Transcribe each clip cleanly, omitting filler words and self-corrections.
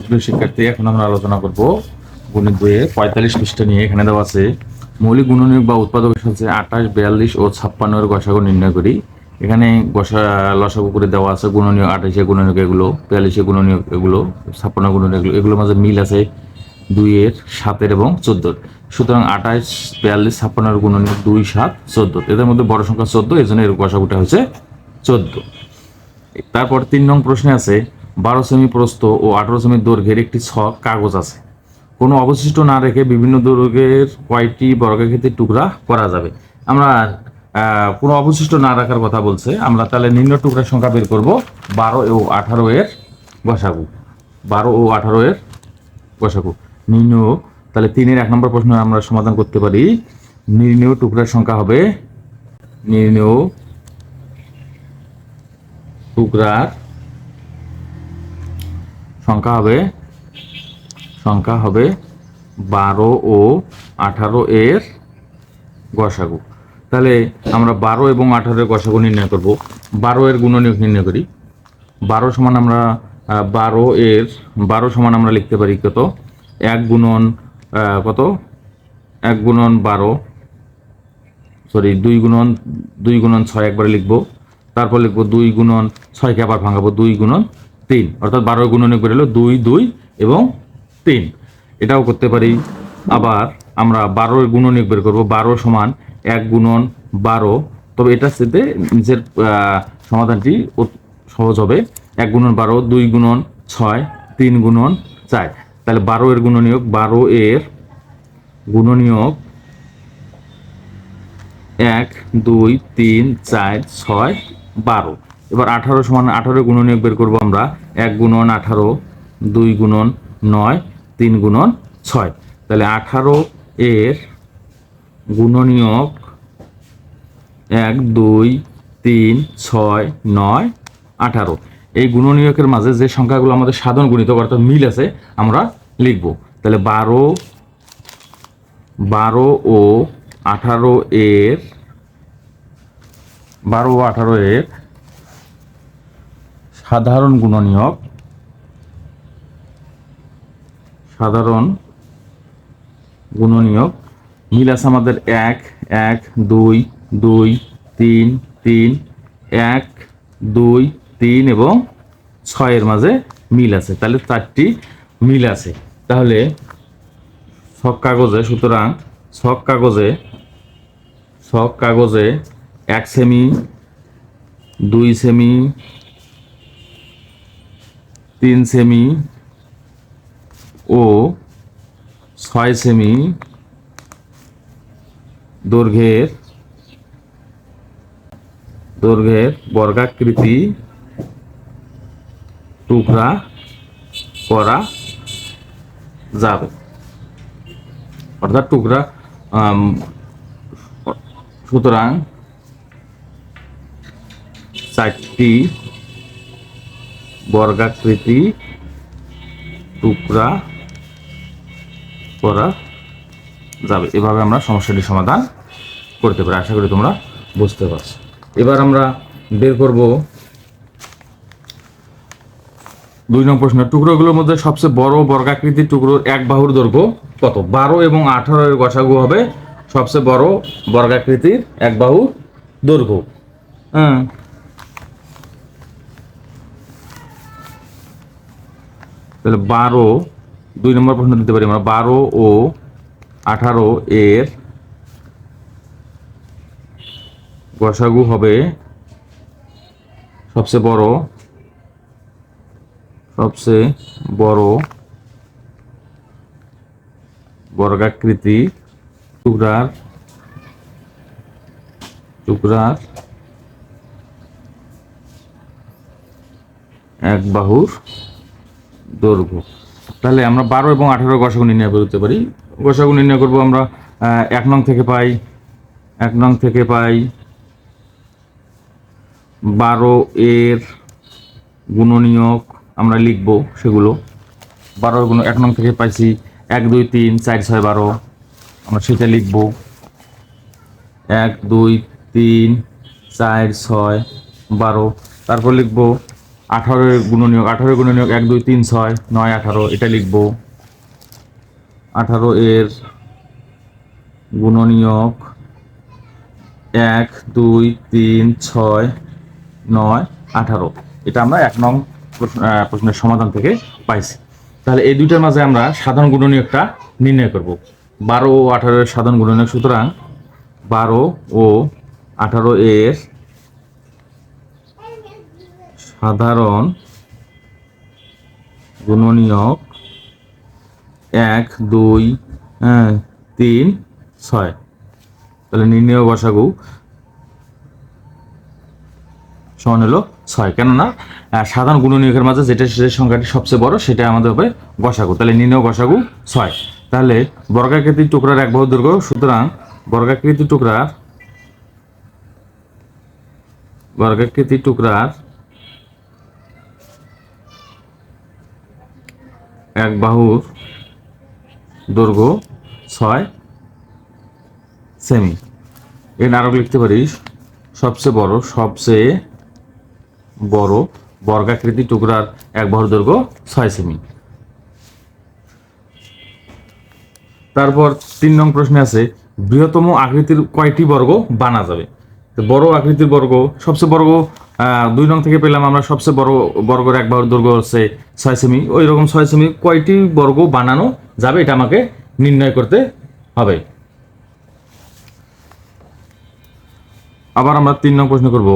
প্রিয় শিক্ষার্থী, এখন আমরা আলোচনা করব গণিত বইয়ে 45 পৃষ্ঠা নিয়ে। এখানে দেওয়া আছে মৌলিক গুণনীয়ক বা উৎপাদকের সাথে 28, 42 ও 56 এর গসাগু নির্ণয় করি। এখানে লসাগু করে দেওয়া আছে গুণনীয়ক 28 গুণনীয়ক এগুলো, 42 গুণনীয়ক এগুলো, 56 গুণনীয়ক এগুলোর মাঝে মিল আছে 2 এর, 7 এর এবং 14। সুতরাং 28, 42, 56 এর গুণনীয়ক 2, 7, 14। এদের মধ্যে বড় সংখ্যা 14, এই জন্য এর গসাগুটা হচ্ছে 14। তারপর 3 নং প্রশ্নে আছে 12 সেমি প্রস্থ ও 18 সেমি দৈর্ঘ্যের একটি ছক কাগজ আছে। কোনো অবশিষ্ট না রেখে বিভিন্ন দৈর্ঘ্যের কয়টি বর্গাকৃতির টুকরা করা যাবে। আমরা কোনো অবশিষ্ট না রাখার কথা বলছে। আমরা তাহলে নিম্ন টুকরার সংখ্যা বের করব 12 ও 18 এর গসাগু। 12 ও 18 এর গসাগু নিম্ন। তাহলে 3-এর 1 নম্বর প্রশ্ন আমরা সমাধান করতে পারি। নির্ণেয় টুকরার সংখ্যা হবে, নির্ণেয় টুকরার সংখ্যা হবে 12 ও 18 এর গসাগু। তাহলে আমরা 12 এবং 18 এর গসাগু নির্ণয় করব। 12 এর গুণনীয়ক নির্ণয় করি। 12 সমান আমরা 12 সমান আমরা লিখতে পারি কত, 1 গুণন কত, 1 গুণন 12, সরি 2 গুণন 6 একবারে লিখবো। তারপর লিখবো 2 গুণন 6কে আবার ভাঙাবো 2 গুণন 3, অর্থাৎ 12 গুণনীয়ক বের হলো 2, 2 এবং 3। এটাও করতে পারি। আবার আমরা 12 এর গুণনীয়ক বের করবো। 12 সমান 1 গুণন 12, তবে এটার সাথে নিজের সমাধানটি সহজ হবে। 1 গুণন 12, 2 গুণন 6, 3 গুণন 4। তাহলে 12 এর গুণনীয়ক, 12 এর গুণনীয়ক 1, 2, 3, 4, 6, 12। এবার 18 সমান 18 গুণনীয়ক বের করবো আমরা। 1 গুণন 18, 2 গুণন 9, 3 গুণন 6। তাহলে 18 এর গুণনীয়ক 1, 2, 3, 6, 9, 18। এই গুণনীয়কের মাঝে যে সংখ্যাগুলো আমাদের সাধারণ গুণিতক অর্থাৎ মিল আছে আমরা লিখব। তাহলে 12 ও 18 এর সাধারণ গুণনীয়ক মিল আছে আমাদের 1, 1, 2, 2, 3, 3, 1, 2, 3 এবং 6 এর মাঝে মিল আছে। তাহলে 4টি মিল আছে। তাহলে ছক কাগজে, সুতরাং ছক কাগজে 1 সেমি, 2 সেমি, 3 সেমি ও 6 সেমি দৈর্ঘ্যের বর্গাকৃতি টুকরা করা যাবে। অর্থাৎ টুকরা, সুতরাং 4টি বর্গাকৃতি টুকরা করা যাবে। এভাবে আমরা সমস্যাটি সমাধান করতে পারি। আশা করি তোমরা বুঝতে পারছো। এবার আমরা বের করব 2 নং প্রশ্ন। টুকরোগুলোর মধ্যে সবচেয়ে বড় বর্গাকৃতির টুকরোর এক বাহুর দৈর্ঘ্য কত? 12 এবং 18 এর গসাগু হবে সবচেয়ে বড় বর্গাকৃতির এক বাহুর দৈর্ঘ্য। তাহলে 2 নম্বর প্রশ্ন দিতে পারি আমরা। 12 ও 18 এর গসাগু হবে সবচেয়ে বড় বর্গাকৃতি টুকরার এক বাহুর দৈর্ঘ্য। তাহলে আমরা 12 এবং 18 গসাগু নির্ণয় করতে পারি। গসাগু নির্ণয় করবো আমরা 1 নং থেকে পাই 12 এর গুণনীয়ক আমরা লিখব সেগুলো। 12 গুণ 1 নং থেকে পাইছি 1, 2, 3, 4, 6, 12, আমরা সেটা লিখব। 1, 2, 3, 4, 6, 12। তারপর লিখব 18 এর গুণনীয়ক, 18 এর গুণনীয়ক 1 2 3 6 9 18, এটা লিখবো। 18 এর গুণনীয়ক 1 2 3 6 9 18, এটা আমরা 1 নং প্রশ্নের সমাধান থেকে পাইছি। তাহলে এই দুইটার মাঝে আমরা সাধারণ গুণনীয়কটা নির্ণয় করব। 12 ও 18 এর সাধারণ গুণনীয়ক, সুতরাং 12 ও 18 এর সাধারণ গুণনীয়ক 1 2 3 6। তাহলে নির্ণয় গসাগু সমান হলো 6, কেননা সাধারণ গুণনীয়কের মাঝে যেটা সংখ্যাটি সবচেয়ে বড় সেটা আমাদের হবে গসাগু। তাহলে নির্ণয় গসাগু 6। তাহলে বর্গাকৃতির টুকরার 1 বাহু দৈর্ঘ্য, সুতরাং বর্গাকৃতির টুকরার 1 বাহুর দৈর্ঘ্য 6 সেমি। এর আরো লিখতে পারিস সবচেয়ে বড় বর্গাকৃতি টুকরার 1 বাহুর দৈর্ঘ্য 6 সেমি। তারপর 3 নং প্রশ্নে আছে বৃহত্তম আকৃতির কয়টি বর্গ বানা যাবে। তো বড় আকৃতির বর্গ, সবচেয়ে বড় 2 নং থেকে পেলাম আমরা, সবচেয়ে বড় বর্গের 1 বাহুর দৈর্ঘ্য হচ্ছে 6 সেমি। ওই রকম 6 সেমি কয়টি বর্গ বানানো যাবে এটা আমাকে নির্ণয় করতে হবে। আবার আমরা 3 নং প্রশ্ন করব।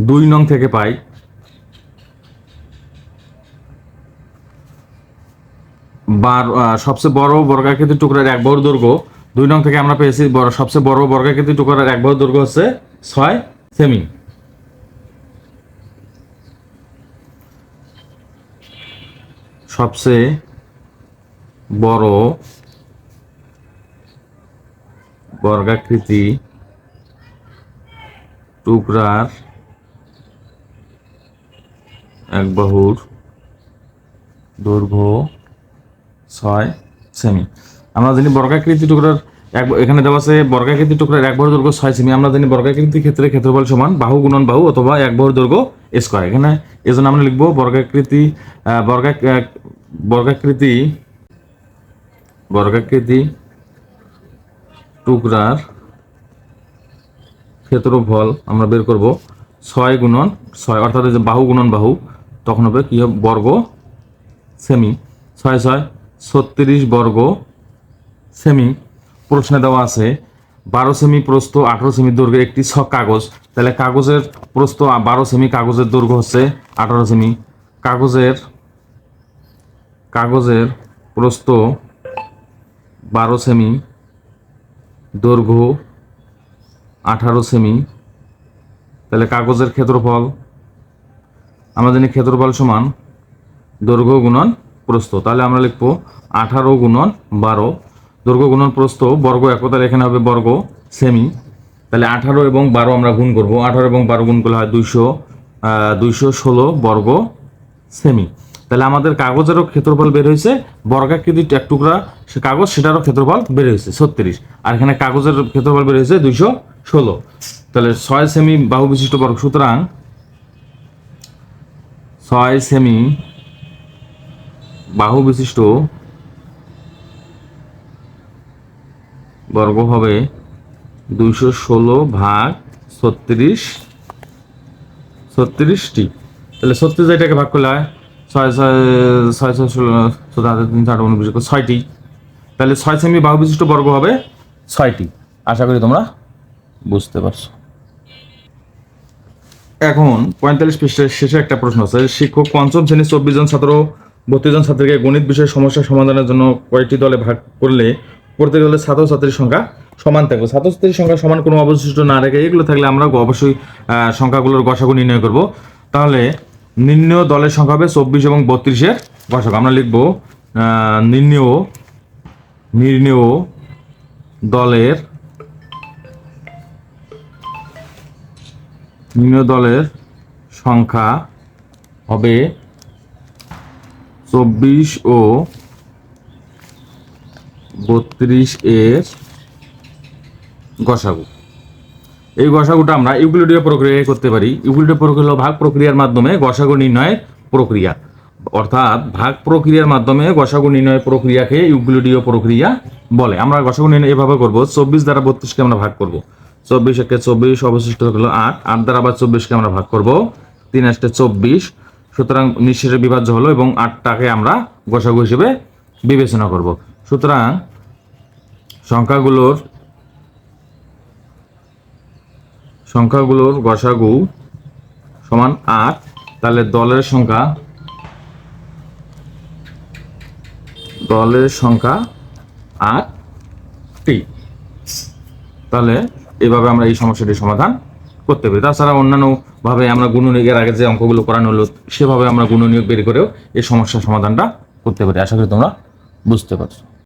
2 নং থেকে পাই সবচেয়ে বড় বর্গাকৃতির টুকরার 1 বাহুর দৈর্ঘ্য, 2 নং থেকে আমরা পেয়েছি সবচেয়ে বড় বর্গাকৃতির টুকরার 1 বাহুর দৈর্ঘ্য হচ্ছে 6 সেমি। সবচেয়ে বড় বর্গাকৃতি টুকরার 1 বাহুর দৈর্ঘ্য 6 সেমি। আমরা জানি বর্গাকৃতি টুকরার এখানে দেওয়া আছে বর্গাকৃতি টুকরার 1 বাহুর দৈর্ঘ্য 6 সেমি। আমরা জানি বর্গাকৃতির ক্ষেত্রে ক্ষেত্রফল সমান বাহু গুণন বাহু অথবা 1 বাহুর দৈর্ঘ্য স্কয়ার। এখানে এজন্য আমরা লিখবো বর্গাকৃতি টুকরার ক্ষেত্রফল আমরা বের করব 6 গুণন 6, অর্থাৎ যে বাহু গুণন বাহু, তখন হবে কি হবে বর্গ সেমি। 6 6 36 বর্গ সেমি। প্রশ্নে দেওয়া আছে 12 সেমি প্রস্থ 18 সেমি দৈর্ঘ্যের একটি ছক কাগজ। তাহলে কাগজের প্রস্থ 12 সেমি, কাগজের দৈর্ঘ্য হচ্ছে 18 সেমি। কাগজের প্রস্থ 12 সেমি, দৈর্ঘ্য 18 সেমি। তাহলে কাগজের ক্ষেত্রফল আমরা জানি ক্ষেত্রফল সমান দৈর্ঘ্য গুণন প্রস্থ। তাহলে আমরা লিখবো 18 গুণন 12, দৈর্ঘ্য গুণন প্রস্থ বর্গ একক, তাহলে এখানে হবে বর্গ সেমি। তাহলে 18 এবং 12 আমরা গুণ করব, 18 এবং 12 গুণ করলে হয় 216 বর্গ সেমি। তাহলে আমাদের কাগজেরও ক্ষেত্রফল বের হয়েছে, বর্গাকৃতির এক টুকরা সে কাগজ সেটারও ক্ষেত্রফল বের হয়েছে 36, আর এখানে কাগজের ক্ষেত্রফল বের হয়েছে 216। তাহলে 6 সেমি বাহু বিশিষ্ট বর্গ, সুতরাং 6 সেমি বাহু বিশিষ্ট বর্গ হবে 216 ভাগ 36টি। তাহলে 36 এটাকে ভাগ করলে হয় 6 6 6 6 16 3 4 19 6টি। তাহলে 6 সেমি বাহু বিশিষ্ট বর্গ হবে 6টি। আশা করি তোমরা বুঝতে পারছো। এখন 45 পৃষ্ঠার শেষে একটা প্রশ্ন আছে, শিক্ষক পঞ্চম শ্রেণীর 24 জন ছাত্র 32 জন ছাত্রীকে গণিত বিষয়ের সমস্যা সমাধানের জন্য কয়টি দলে ভাগ করলে প্রত্যেক দলের ছাত্রছাত্রীর সংখ্যা সমান থাকবে। ছাত্রছাত্রীর সংখ্যা সমান কোনো অবশিষ্ট না রেখে এগুলো থাকলে আমরা অবশ্যই সংখ্যাগুলোর গসাগু নির্ণয় করব। তাহলে নির্ণয় দলের সংখ্যা হবে 24 এবং 32-এর গসাগু। আমরা লিখব নির্ণয় দলের সংখ্যা হবে 24 ও 32 এর গসাগু। এই গসাগুটা আমরা ইউক্লিডীয় প্রক্রিয়ায় করতে পারি। ইউক্লিডীয় প্রক্রিয়া হলো ভাগ প্রক্রিয়ার মাধ্যমে গসাগু নির্ণয়ের প্রক্রিয়া, অর্থাৎ ভাগ প্রক্রিয়ার মাধ্যমে গসাগু নির্ণয়ের প্রক্রিয়াকে ইউক্লিডীয় প্রক্রিয়া বলে। আমরা গসাগু নির্ণয় এভাবে করব, 24 দ্বারা 32কে আমরা ভাগ করব, 24 একে 24, অবশিষ্ট হলো 8, 8 দ্বারা আবার 24কে আমরা ভাগ করব, 3 8 24, সুতরাং নিঃশেষে বিভাজ্য হলো এবং 8টাকে আমরা গসাগু হিসেবে বিবেচনা করব। সুতরাং সংখ্যাগুলোর গসাগু সমান 8, তাহলে দলের সংখ্যা 8টি। তাহলে এভাবে আমরা এই সমস্যাটির সমাধান করতে পারি। তাছাড়া অন্যান্য ভাবে আমরা গুণনীয়কের আগে যে অঙ্কগুলো করানো হলো সেভাবে আমরা গুণনীয়ক বের করেও এই সমস্যার সমাধানটা করতে পারি। আশা করি তোমরা বুঝতে পারছো।